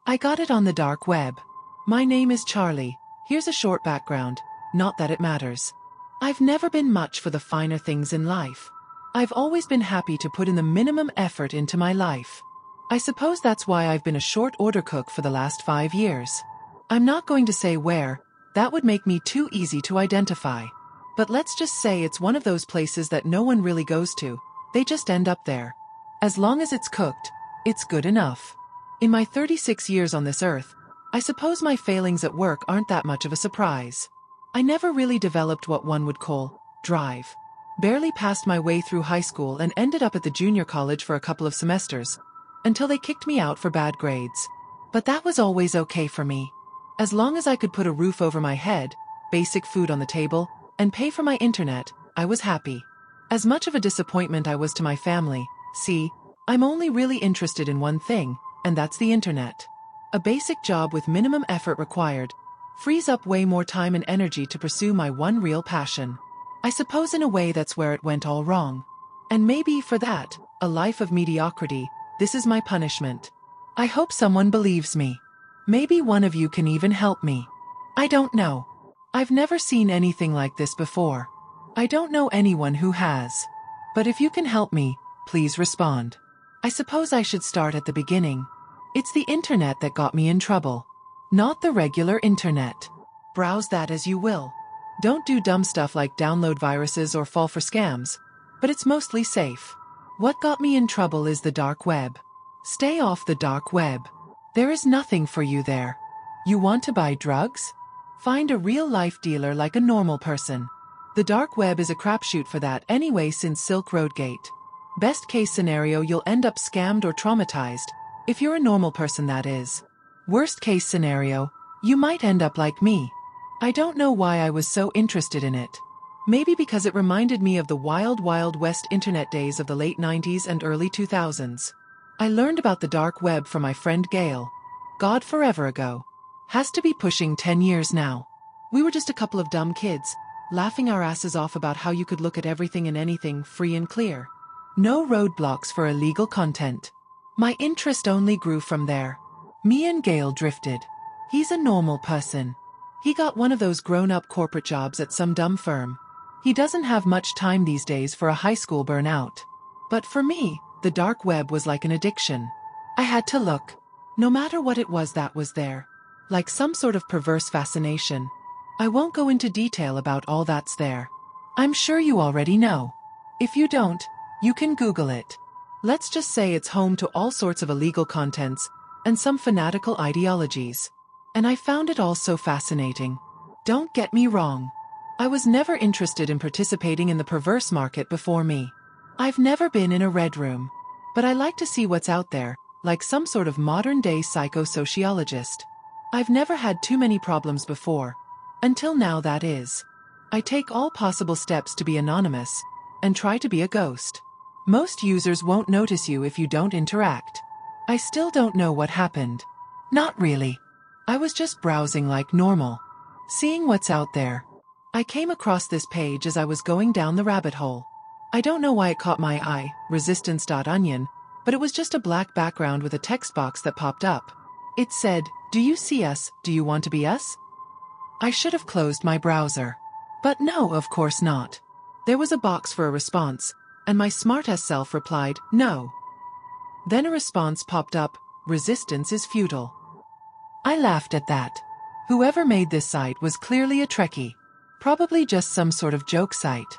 I got it on the dark web. My name is Charlie. Here's a short background, not that it matters. I've never been much for the finer things in life. I've always been happy to put in the minimum effort into my life. I suppose that's why I've been a short order cook for the last 5 years. I'm not going to say where, that would make me too easy to identify. But let's just say it's one of those places that no one really goes to, they just end up there. As long as it's cooked, it's good enough. In my 36 years on this earth, I suppose my failings at work aren't that much of a surprise. I never really developed what one would call drive. Barely passed my way through high school and ended up at the junior college for a couple of semesters, until they kicked me out for bad grades. But that was always okay for me. As long as I could put a roof over my head, basic food on the table, and pay for my internet, I was happy. As much of a disappointment I was to my family, see, I'm only really interested in one thing, and that's the internet. A basic job with minimum effort required frees up way more time and energy to pursue my one real passion. I suppose in a way that's where it went all wrong. And maybe for that, a life of mediocrity, this is my punishment. I hope someone believes me. Maybe one of you can even help me. I don't know. I've never seen anything like this before. I don't know anyone who has. But if you can help me, please respond. I suppose I should start at the beginning. It's the internet that got me in trouble. Not the regular internet. Browse that as you will. Don't do dumb stuff like download viruses or fall for scams, but it's mostly safe. What got me in trouble is the dark web. Stay off the dark web. There is nothing for you there. You want to buy drugs? Find a real-life dealer like a normal person. The dark web is a crapshoot for that anyway since Silk Road Gate. Best case scenario, you'll end up scammed or traumatized, if you're a normal person that is. Worst case scenario, you might end up like me. I don't know why I was so interested in it. Maybe because it reminded me of the wild, wild west internet days of the late 90s and early 2000s. I learned about the dark web from my friend Gail. God, forever ago. Has to be pushing 10 years now. We were just a couple of dumb kids, laughing our asses off about how you could look at everything and anything free and clear. No roadblocks for illegal content. My interest only grew from there. Me and Gail drifted. He's a normal person. He got one of those grown-up corporate jobs at some dumb firm. He doesn't have much time these days for a high school burnout. But for me, the dark web was like an addiction. I had to look. No matter what it was that was there. Like some sort of perverse fascination. I won't go into detail about all that's there. I'm sure you already know. If you don't, you can Google it. Let's just say it's home to all sorts of illegal contents and some fanatical ideologies. And I found it all so fascinating. Don't get me wrong. I was never interested in participating in the perverse market before me. I've never been in a red room. But I like to see what's out there, like some sort of modern-day psychosociologist. I've never had too many problems before. Until now, that is. I take all possible steps to be anonymous, and try to be a ghost. Most users won't notice you if you don't interact. I still don't know what happened. Not really. I was just browsing like normal. Seeing what's out there. I came across this page as I was going down the rabbit hole. I don't know why it caught my eye, resistance.onion, but it was just a black background with a text box that popped up. It said, "Do you see us? Do you want to be us?" I should have closed my browser. But no, of course not. There was a box for a response, and my smart-ass self replied, "No." Then a response popped up, "Resistance is futile." I laughed at that. Whoever made this site was clearly a Trekkie. Probably just some sort of joke site.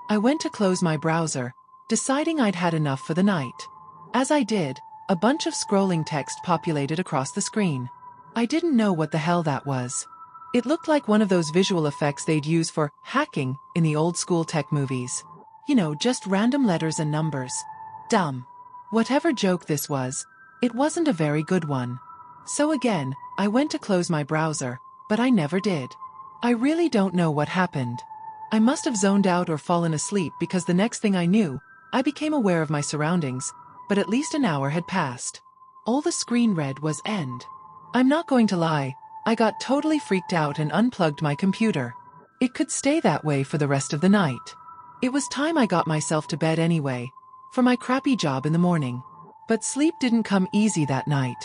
I went to close my browser, deciding I'd had enough for the night. As I did, a bunch of scrolling text populated across the screen. I didn't know what the hell that was. It looked like one of those visual effects they'd use for hacking in the old-school tech movies. You know, just random letters and numbers. Dumb. Whatever joke this was, it wasn't a very good one. So again, I went to close my browser, but I never did. I really don't know what happened. I must have zoned out or fallen asleep because the next thing I knew, I became aware of my surroundings, but at least an hour had passed. All the screen read was end. I'm not going to lie, I got totally freaked out and unplugged my computer. It could stay that way for the rest of the night. It was time I got myself to bed anyway, for my crappy job in the morning. But sleep didn't come easy that night.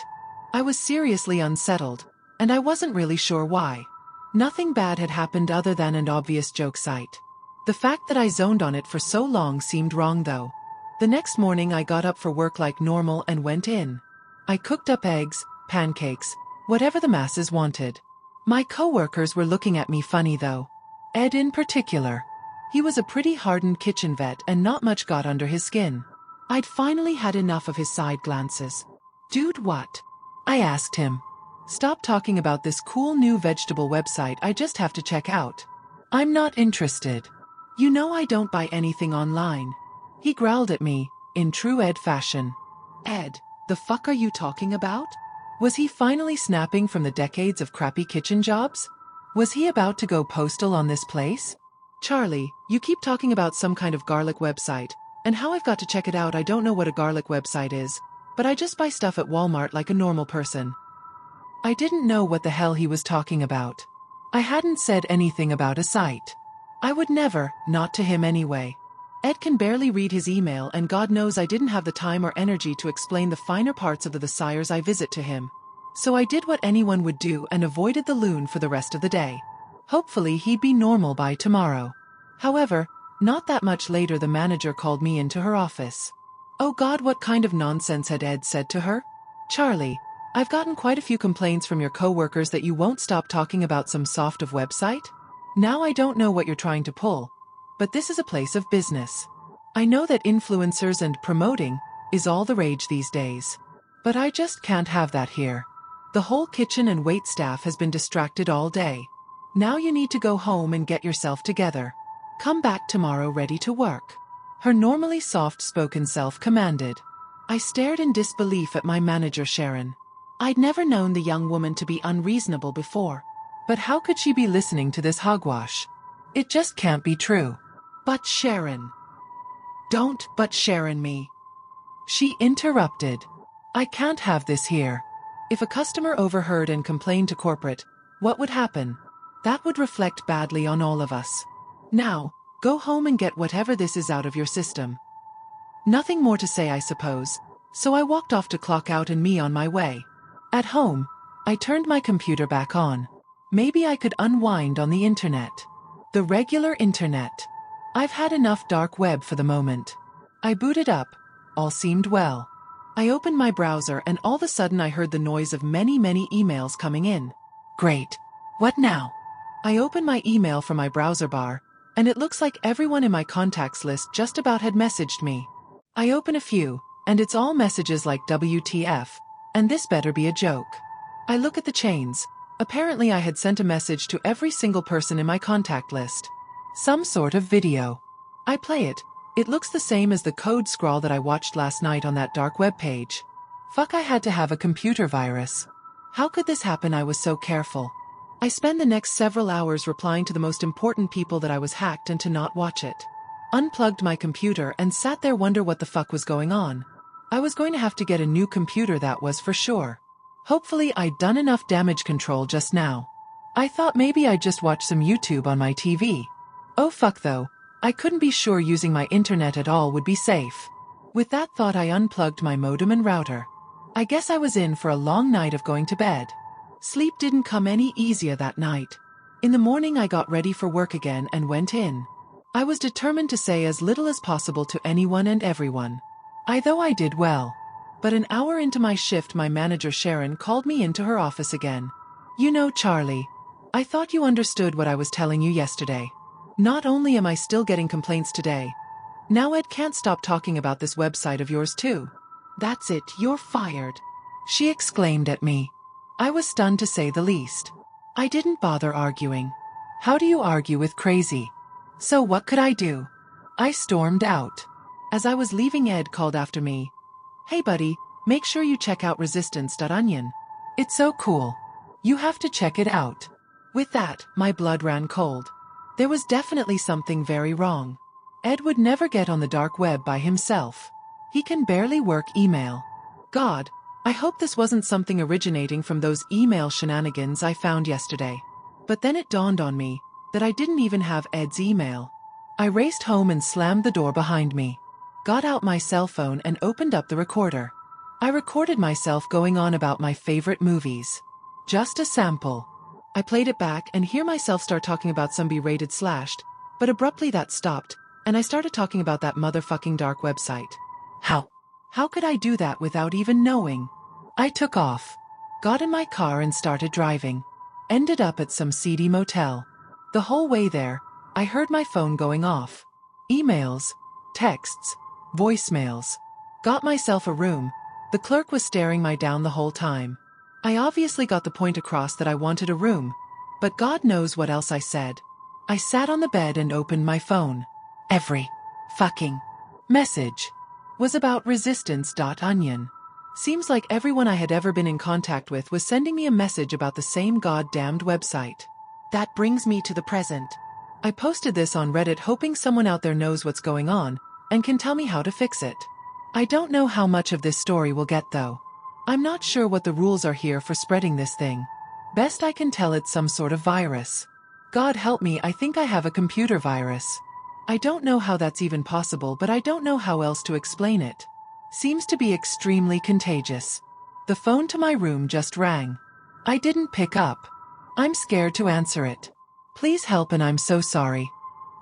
I was seriously unsettled, and I wasn't really sure why. Nothing bad had happened other than an obvious joke site. The fact that I zoned on it for so long seemed wrong though. The next morning I got up for work like normal and went in. I cooked up eggs, pancakes, whatever the masses wanted. My coworkers were looking at me funny though. Ed in particular. He was a pretty hardened kitchen vet and not much got under his skin. I'd finally had enough of his side glances. "Dude, what?" I asked him. "Stop talking about this cool new vegetable website I just have to check out. I'm not interested. You know I don't buy anything online." He growled at me, in true Ed fashion. "Ed, the fuck are you talking about?" Was he finally snapping from the decades of crappy kitchen jobs? Was he about to go postal on this place? "Charlie, you keep talking about some kind of garlic website, and how I've got to check it out. I don't know what a garlic website is, but I just buy stuff at Walmart like a normal person." I didn't know what the hell he was talking about. I hadn't said anything about a site. I would never, not to him anyway. Ed can barely read his email and God knows I didn't have the time or energy to explain the finer parts of the sires I visit to him. So I did what anyone would do and avoided the loon for the rest of the day. Hopefully he'd be normal by tomorrow. However, not that much later the manager called me into her office. Oh God, what kind of nonsense had Ed said to her? "Charlie, I've gotten quite a few complaints from your coworkers that you won't stop talking about some soft of website. Now I don't know what you're trying to pull, but this is a place of business. I know that influencers and promoting is all the rage these days. But I just can't have that here. The whole kitchen and wait staff has been distracted all day. Now you need to go home and get yourself together. Come back tomorrow ready to work." Her normally soft-spoken self commanded. I stared in disbelief at my manager Sharon. I'd never known the young woman to be unreasonable before. But how could she be listening to this hogwash? It just can't be true. "But Sharon." "Don't but Sharon me," she interrupted. "I can't have this here. If a customer overheard and complained to corporate, what would happen? That would reflect badly on all of us. Now, go home and get whatever this is out of your system." Nothing more to say, I suppose, so I walked off to clock out and me on my way. At home, I turned my computer back on. Maybe I could unwind on the internet. The regular internet. I've had enough dark web for the moment. I booted up. All seemed well. I opened my browser and all of a sudden I heard the noise of many emails coming in. Great. What now? I opened my email from my browser bar, and it looks like everyone in my contacts list just about had messaged me. I open a few, and it's all messages like WTF, and this better be a joke. I look at the chains. Apparently I had sent a message to every single person in my contact list. Some sort of video. I play it. It looks the same as the code scrawl that I watched last night on that dark web page. Fuck, I had to have a computer virus. How could this happen? I was so careful. I spent the next several hours replying to the most important people that I was hacked and to not watch it. Unplugged my computer and sat there wonder what the fuck was going on. I was going to have to get a new computer, that was for sure. Hopefully I'd done enough damage control just now. I thought maybe I'd just watch some YouTube on my TV. Oh fuck though, I couldn't be sure using my internet at all would be safe. With that thought I unplugged my modem and router. I guess I was in for a long night of going to bed. Sleep didn't come any easier that night. In the morning I got ready for work again and went in. I was determined to say as little as possible to anyone and everyone. Though I did well. But an hour into my shift my manager Sharon called me into her office again. "You know, Charlie, I thought you understood what I was telling you yesterday. Not only am I still getting complaints today, now Ed can't stop talking about this website of yours too. That's it, you're fired," she exclaimed at me. I was stunned to say the least. I didn't bother arguing. How do you argue with crazy? So what could I do? I stormed out. As I was leaving Ed called after me. "Hey buddy, make sure you check out resistance.onion. It's so cool. You have to check it out." With that, my blood ran cold. There was definitely something very wrong. Ed would never get on the dark web by himself. He can barely work email. God, I hope this wasn't something originating from those email shenanigans I found yesterday. But then it dawned on me that I didn't even have Ed's email. I raced home and slammed the door behind me. Got out my cell phone and opened up the recorder. I recorded myself going on about my favorite movies. Just a sample. I played it back and hear myself start talking about some B-rated slashed, but abruptly that stopped, and I started talking about that motherfucking dark website. How could I do that without even knowing? I took off. Got in my car and started driving. Ended up at some seedy motel. The whole way there, I heard my phone going off. Emails, texts, voicemails. Got myself a room. The clerk was staring me down the whole time. I obviously got the point across that I wanted a room, but God knows what else I said. I sat on the bed and opened my phone. Every fucking message was about resistance.onion. Seems like everyone I had ever been in contact with was sending me a message about the same goddamned website. That brings me to the present. I posted this on Reddit hoping someone out there knows what's going on and can tell me how to fix it. I don't know how much of this story we'll get though. I'm not sure what the rules are here for spreading this thing. Best I can tell it's some sort of virus. God help me, I think I have a computer virus. I don't know how that's even possible, but I don't know how else to explain it. Seems to be extremely contagious. The phone to my room just rang. I didn't pick up. I'm scared to answer it. Please help and I'm so sorry.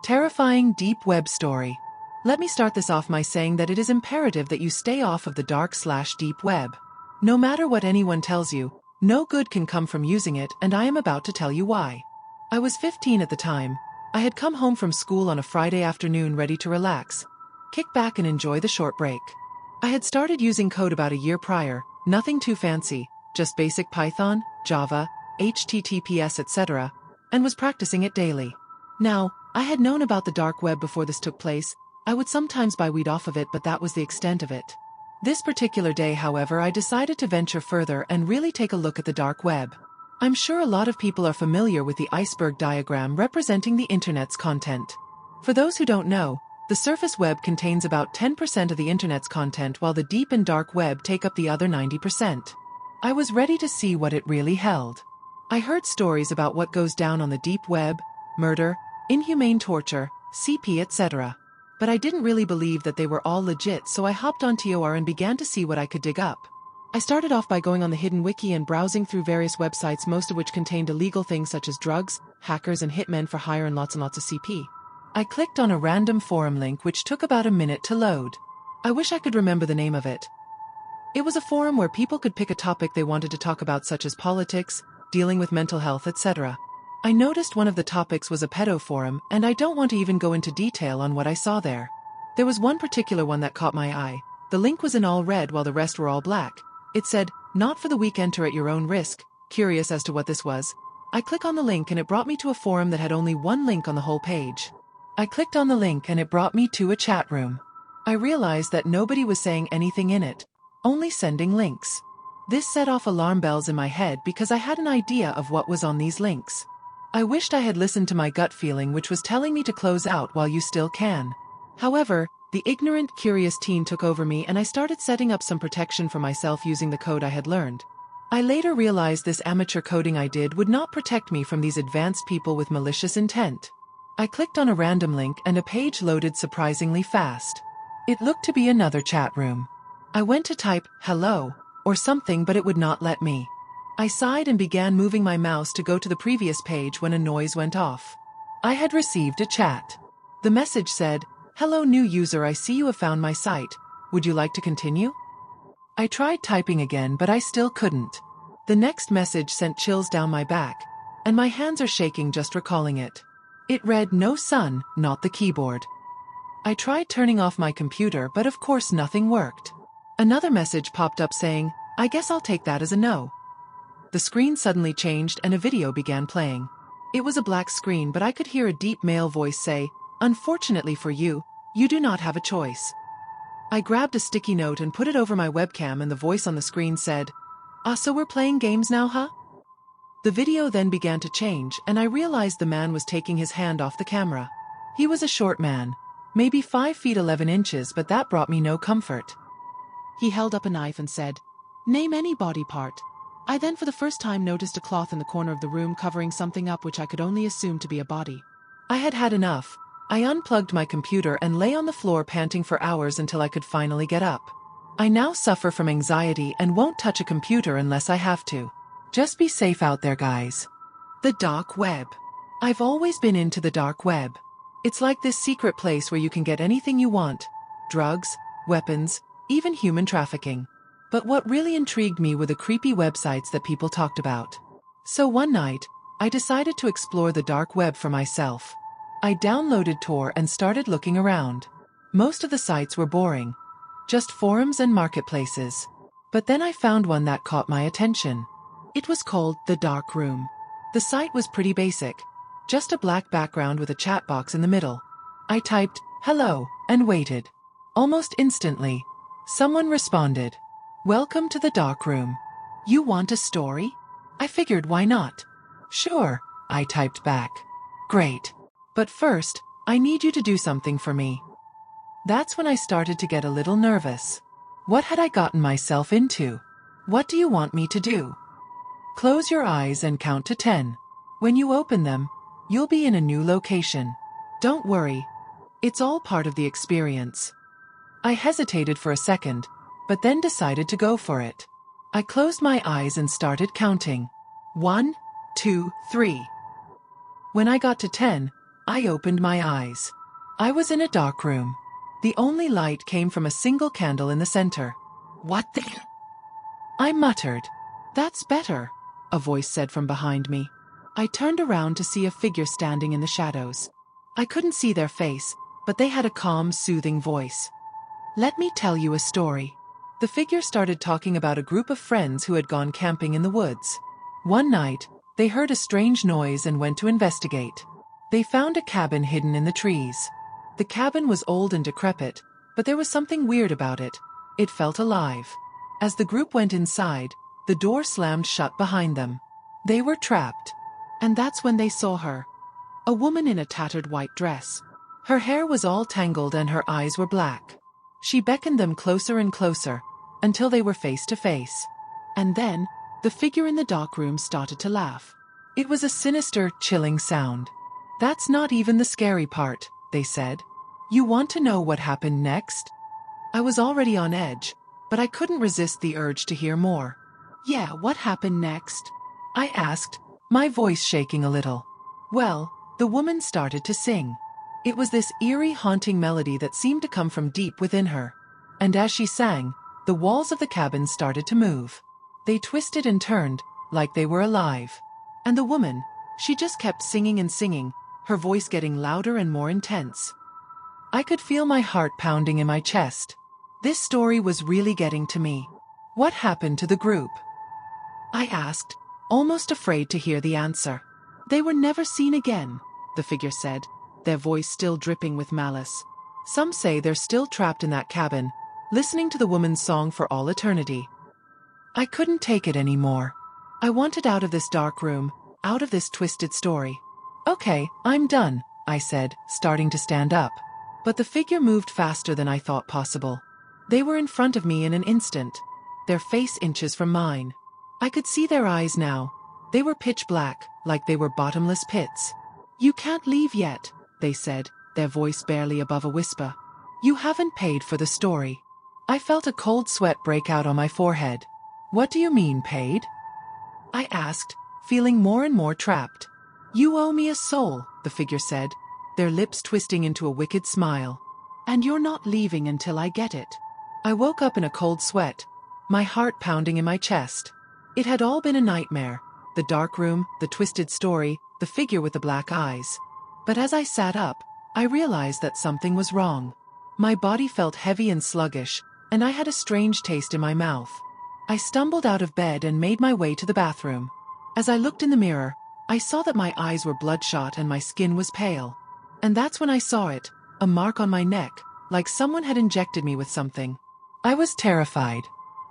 Terrifying deep web story. Let me start this off by saying that it is imperative that you stay off of the dark/deep web. No matter what anyone tells you, no good can come from using it, and I am about to tell you why. I was 15 at the time. I had come home from school on a Friday afternoon ready to relax, kick back and enjoy the short break. I had started using code about a year prior, nothing too fancy, just basic Python, Java, HTTPS etc., and was practicing it daily. Now, I had known about the dark web before this took place. I would sometimes buy weed off of it, but that was the extent of it. This particular day, however, I decided to venture further and really take a look at the dark web. I'm sure a lot of people are familiar with the iceberg diagram representing the internet's content. For those who don't know, the surface web contains about 10% of the internet's content, while the deep and dark web take up the other 90%. I was ready to see what it really held. I heard stories about what goes down on the deep web, murder, inhumane torture, CP etc. But I didn't really believe that they were all legit, so I hopped on Tor and began to see what I could dig up. I started off by going on the hidden wiki and browsing through various websites, most of which contained illegal things such as drugs, hackers and hitmen for hire and lots of CP. I clicked on a random forum link which took about a minute to load. I wish I could remember the name of it. It was a forum where people could pick a topic they wanted to talk about, such as politics, dealing with mental health, etc. I noticed one of the topics was a pedo forum, and I don't want to even go into detail on what I saw there. There was one particular one that caught my eye. The link was in all red while the rest were all black. It said, "Not for the weak, enter at your own risk." Curious as to what this was, I clicked on the link and it brought me to a forum that had only one link on the whole page. I clicked on the link and it brought me to a chat room. I realized that nobody was saying anything in it, only sending links. This set off alarm bells in my head because I had an idea of what was on these links. I wished I had listened to my gut feeling, which was telling me to close out while you still can. However, the ignorant, curious teen took over me and I started setting up some protection for myself using the code I had learned. I later realized this amateur coding I did would not protect me from these advanced people with malicious intent. I clicked on a random link and a page loaded surprisingly fast. It looked to be another chat room. I went to type, "hello," or something, but it would not let me. I sighed and began moving my mouse to go to the previous page when a noise went off. I had received a chat. The message said, "Hello new user, I see you have found my site. Would you like to continue?" I tried typing again, but I still couldn't. The next message sent chills down my back, and my hands are shaking just recalling it. It read, "No son, not the keyboard." I tried turning off my computer, but of course nothing worked. Another message popped up saying, "I guess I'll take that as a no." The screen suddenly changed and a video began playing. It was a black screen, but I could hear a deep male voice say, "Unfortunately for you, you do not have a choice." I grabbed a sticky note and put it over my webcam, and the voice on the screen said, So we're playing games now, huh?" The video then began to change, and I realized the man was taking his hand off the camera. He was a short man, maybe 5 feet 11 inches, but that brought me no comfort. He held up a knife and said, "Name any body part." I then for the first time noticed a cloth in the corner of the room covering something up which I could only assume to be a body. I had had enough. I unplugged my computer and lay on the floor panting for hours until I could finally get up. I now suffer from anxiety and won't touch a computer unless I have to. Just be safe out there, guys. The dark web. I've always been into the dark web. It's like this secret place where you can get anything you want. Drugs, weapons, even human trafficking. But what really intrigued me were the creepy websites that people talked about. So one night, I decided to explore the dark web for myself. I downloaded Tor and started looking around. Most of the sites were boring. Just forums and marketplaces. But then I found one that caught my attention. It was called The Dark Room. The site was pretty basic. Just a black background with a chat box in the middle. I typed, "Hello," and waited. Almost instantly, someone responded. "Welcome to the dark room. You want a story?" I figured, why not? "Sure," I typed back. "Great. But first, I need you to do something for me." That's when I started to get a little nervous. What had I gotten myself into? "What do you want me to do?" "Close your eyes and count to 10. When you open them, you'll be in a new location. Don't worry. It's all part of the experience." I hesitated for a second, but then decided to go for it. I closed my eyes and started counting. 1, 2, 3. When I got to 10, I opened my eyes. I was in a dark room. The only light came from a single candle in the center. "What the—" I muttered. "That's better," a voice said from behind me. I turned around to see a figure standing in the shadows. I couldn't see their face, but they had a calm, soothing voice. "Let me tell you a story." The figure started talking about a group of friends who had gone camping in the woods. One night, they heard a strange noise and went to investigate. They found a cabin hidden in the trees. The cabin was old and decrepit, but there was something weird about it. It felt alive. As the group went inside, the door slammed shut behind them. They were trapped. And that's when they saw her. A woman in a tattered white dress. Her hair was all tangled and her eyes were black. She beckoned them closer and closer, until they were face to face. And then, the figure in the dark room started to laugh. It was a sinister, chilling sound. "That's not even the scary part," they said. "You want to know what happened next?" I was already on edge, but I couldn't resist the urge to hear more. "Yeah, what happened next?" I asked, my voice shaking a little. Well, the woman started to sing. It was this eerie, haunting melody that seemed to come from deep within her. And as she sang, the walls of the cabin started to move. They twisted and turned, like they were alive. And the woman, she just kept singing and singing, her voice getting louder and more intense. I could feel my heart pounding in my chest. This story was really getting to me. "What happened to the group?" I asked, almost afraid to hear the answer. "They were never seen again," the figure said, their voice still dripping with malice. "Some say they're still trapped in that cabin, listening to the woman's song for all eternity." I couldn't take it anymore. I wanted out of this dark room, out of this twisted story. "Okay, I'm done," I said, starting to stand up. But the figure moved faster than I thought possible. They were in front of me in an instant, their face inches from mine. I could see their eyes now. They were pitch black, like they were bottomless pits. "You can't leave yet," they said, their voice barely above a whisper. "You haven't paid for the story." I felt a cold sweat break out on my forehead. "What do you mean, paid?" I asked, feeling more and more trapped. "You owe me a soul," the figure said, their lips twisting into a wicked smile. "And you're not leaving until I get it." I woke up in a cold sweat, my heart pounding in my chest. It had all been a nightmare. The dark room, the twisted story, the figure with the black eyes. But as I sat up, I realized that something was wrong. My body felt heavy and sluggish, and I had a strange taste in my mouth. I stumbled out of bed and made my way to the bathroom. As I looked in the mirror, I saw that my eyes were bloodshot and my skin was pale. And that's when I saw it, a mark on my neck, like someone had injected me with something. I was terrified.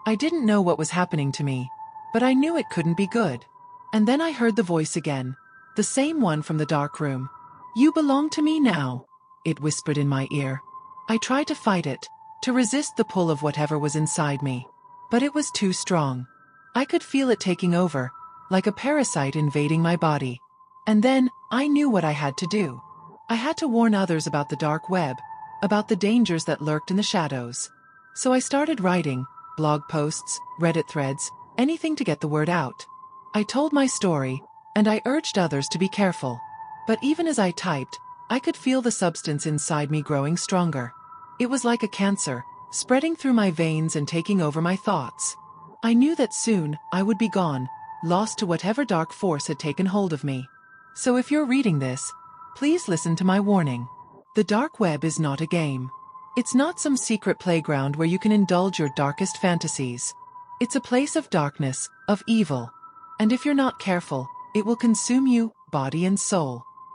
I didn't know what was happening to me, but I knew it couldn't be good. And then I heard the voice again, the same one from the dark room. "You belong to me now," it whispered in my ear. I tried to fight it, to resist the pull of whatever was inside me. But it was too strong. I could feel it taking over, like a parasite invading my body. And then, I knew what I had to do. I had to warn others about the dark web, about the dangers that lurked in the shadows. So I started writing, blog posts, Reddit threads, anything to get the word out. I told my story, and I urged others to be careful. But even as I typed, I could feel the substance inside me growing stronger. It was like a cancer, spreading through my veins and taking over my thoughts. I knew that soon, I would be gone, lost to whatever dark force had taken hold of me. So if you're reading this, please listen to my warning. The dark web is not a game. It's not some secret playground where you can indulge your darkest fantasies. It's a place of darkness, of evil. And if you're not careful, it will consume you, body and soul.